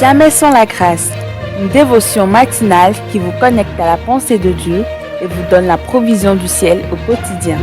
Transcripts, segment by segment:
Jamais sans la grâce, une dévotion matinale qui vous connecte à la pensée de Dieu et vous donne la provision du ciel au quotidien.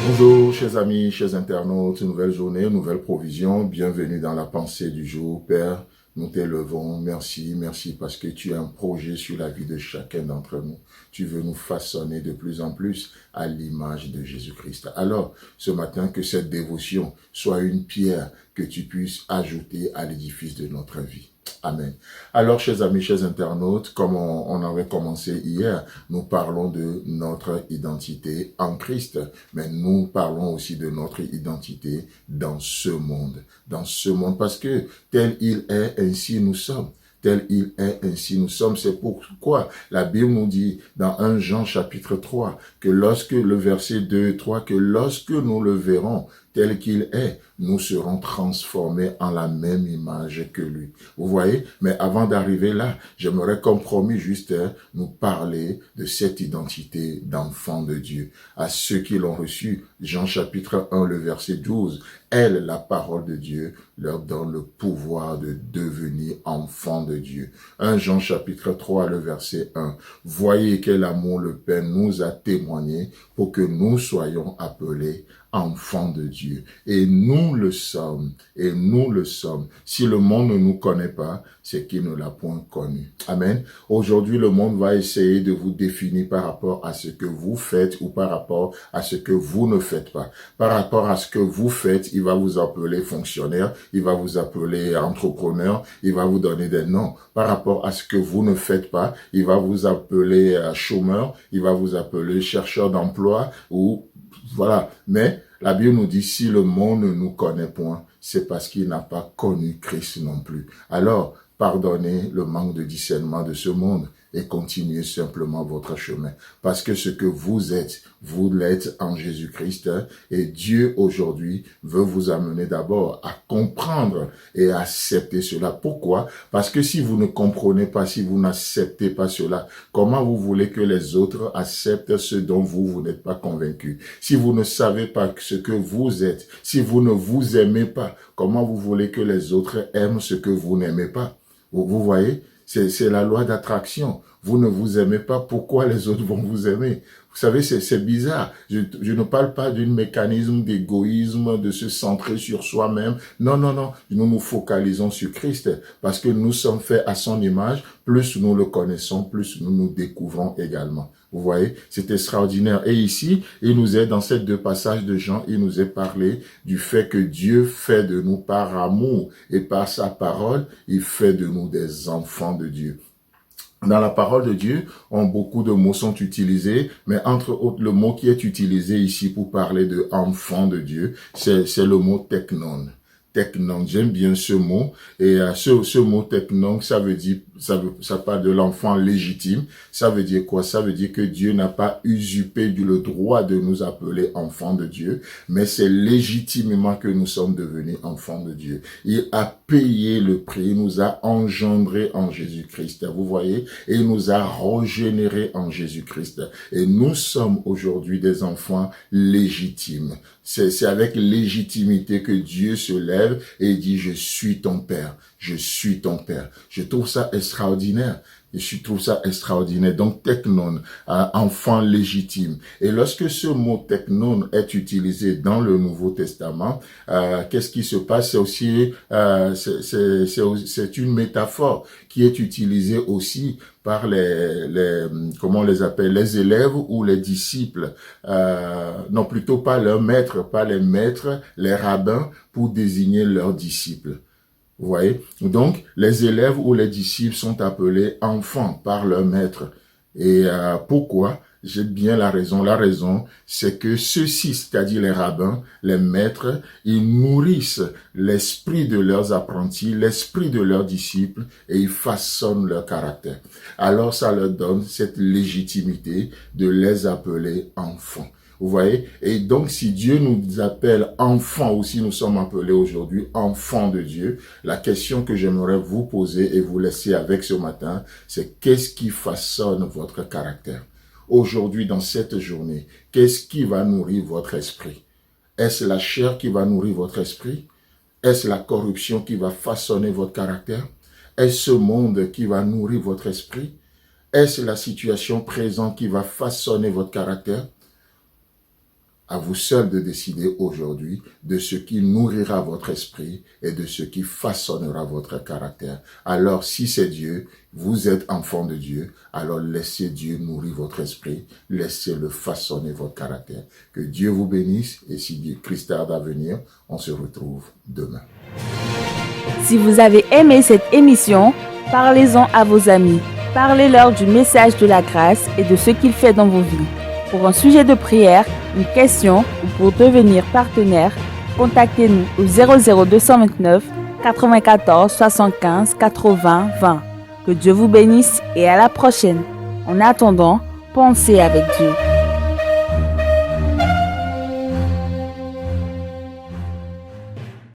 Bonjour chers amis, chers internautes, nouvelle journée, nouvelle provision, bienvenue dans la pensée du jour. Père, nous t'élevons, merci parce que tu as un projet sur la vie de chacun d'entre nous. Tu veux nous façonner de plus en plus à l'image de Jésus-Christ. Alors, ce matin, que cette dévotion soit une pierre que tu puisses ajouter à l'édifice de notre vie. Amen. Alors, chers amis, chers internautes, comme on avait commencé hier, nous parlons de notre identité en Christ, mais nous parlons aussi de notre identité dans ce monde. Dans ce monde, parce que tel il est, ainsi nous sommes. Tel il est, ainsi nous sommes. C'est pourquoi la Bible nous dit dans 1 Jean chapitre 3, que lorsque le verset 2 et 3, que lorsque nous le verrons tel qu'il est, nous serons transformés en la même image que lui. Vous voyez? Mais avant d'arriver là, j'aimerais comme promis juste nous parler de cette identité d'enfant de Dieu. À ceux qui l'ont reçu, Jean chapitre 1, le verset 12, elle, la parole de Dieu, leur donne le pouvoir de devenir enfants de Dieu. 1 Jean chapitre 3, le verset 1. Voyez quel amour le Père nous a témoigné pour que nous soyons appelés enfants de Dieu. Et nous le sommes. Et nous le sommes. Si le monde ne nous connaît pas, c'est qu'il ne l'a point connu. Amen. Aujourd'hui, le monde va essayer de vous définir par rapport à ce que vous faites ou par rapport à ce que vous ne faites pas. Par rapport à ce que vous faites, il va vous appeler fonctionnaire, il va vous appeler entrepreneur, il va vous donner des noms. Par rapport à ce que vous ne faites pas, il va vous appeler chômeur, il va vous appeler chercheur d'emploi ou voilà. Mais la Bible nous dit, si le monde ne nous connaît point, c'est parce qu'il n'a pas connu Christ non plus. Alors, pardonnez le manque de discernement de ce monde et continuez simplement votre chemin. Parce que ce que vous êtes, vous l'êtes en Jésus-Christ. Et Dieu aujourd'hui veut vous amener d'abord à comprendre et à accepter cela. Pourquoi? Parce que si vous ne comprenez pas, si vous n'acceptez pas cela, comment vous voulez que les autres acceptent ce dont vous n'êtes pas convaincu? Si vous ne savez pas ce que vous êtes, si vous ne vous aimez pas, comment vous voulez que les autres aiment ce que vous n'aimez pas? Vous voyez? C'est la loi d'attraction. Vous ne vous aimez pas, pourquoi les autres vont vous aimer? Vous savez, c'est bizarre. Je ne parle pas d'un mécanisme d'égoïsme, de se centrer sur soi-même. Non. Nous nous focalisons sur Christ parce que nous sommes faits à son image. Plus nous le connaissons, plus nous nous découvrons également. Vous voyez, c'est extraordinaire. Et ici, il nous est, dans ces deux passages de Jean, il nous est parlé du fait que Dieu fait de nous par amour et par sa parole, il fait de nous des enfants de Dieu. Dans la parole de Dieu, beaucoup de mots sont utilisés, mais entre autres, le mot qui est utilisé ici pour parler de enfant de Dieu, c'est le mot teknon. Teknon, j'aime bien ce mot. Et ce mot teknon, ça parle de l'enfant légitime. Ça veut dire quoi? Ça veut dire que Dieu n'a pas usurpé le droit de nous appeler enfants de Dieu, mais c'est légitimement que nous sommes devenus enfants de Dieu. Il a payé le prix, il nous a engendrés en Jésus-Christ. Vous voyez? Et il nous a régénérés en Jésus-Christ. Et nous sommes aujourd'hui des enfants légitimes. C'est avec légitimité que Dieu se lève et dit, je suis ton Père, je suis ton Père. Je trouve ça extraordinaire. Je trouve ça extraordinaire. Donc, teknon, enfant légitime. Et lorsque ce mot teknon est utilisé dans le Nouveau Testament, qu'est-ce qui se passe? C'est aussi, c'est une métaphore qui est utilisée aussi par comment on les appelle, les élèves ou les disciples, non, plutôt pas leurs maîtres, pas les maîtres, les rabbins, pour désigner leurs disciples. Vous voyez? Donc, les élèves ou les disciples sont appelés enfants par leur maître. Et pourquoi? J'ai bien la raison. La raison, c'est que ceux-ci, c'est-à-dire les rabbins, les maîtres, ils nourrissent l'esprit de leurs apprentis, l'esprit de leurs disciples, et ils façonnent leur caractère. Alors, ça leur donne cette légitimité de les appeler enfants. Vous voyez? Et donc, si Dieu nous appelle enfants, ou si nous sommes appelés aujourd'hui enfants de Dieu, la question que j'aimerais vous poser et vous laisser avec ce matin, c'est qu'est-ce qui façonne votre caractère? Aujourd'hui, dans cette journée, qu'est-ce qui va nourrir votre esprit? Est-ce la chair qui va nourrir votre esprit? Est-ce la corruption qui va façonner votre caractère? Est-ce ce monde qui va nourrir votre esprit? Est-ce la situation présente qui va façonner votre caractère? À vous seul de décider aujourd'hui de ce qui nourrira votre esprit et de ce qui façonnera votre caractère. Alors, si c'est Dieu, vous êtes enfant de Dieu, alors laissez Dieu nourrir votre esprit, laissez-le façonner votre caractère. Que Dieu vous bénisse et si Dieu Christ tarde à venir, on se retrouve demain. Si vous avez aimé cette émission, parlez-en à vos amis. Parlez-leur du message de la grâce et de ce qu'il fait dans vos vies. Pour un sujet de prière, une question ou pour devenir partenaire, contactez-nous au 00229 94 75 80 20. Que Dieu vous bénisse et à la prochaine. En attendant, pensez avec Dieu.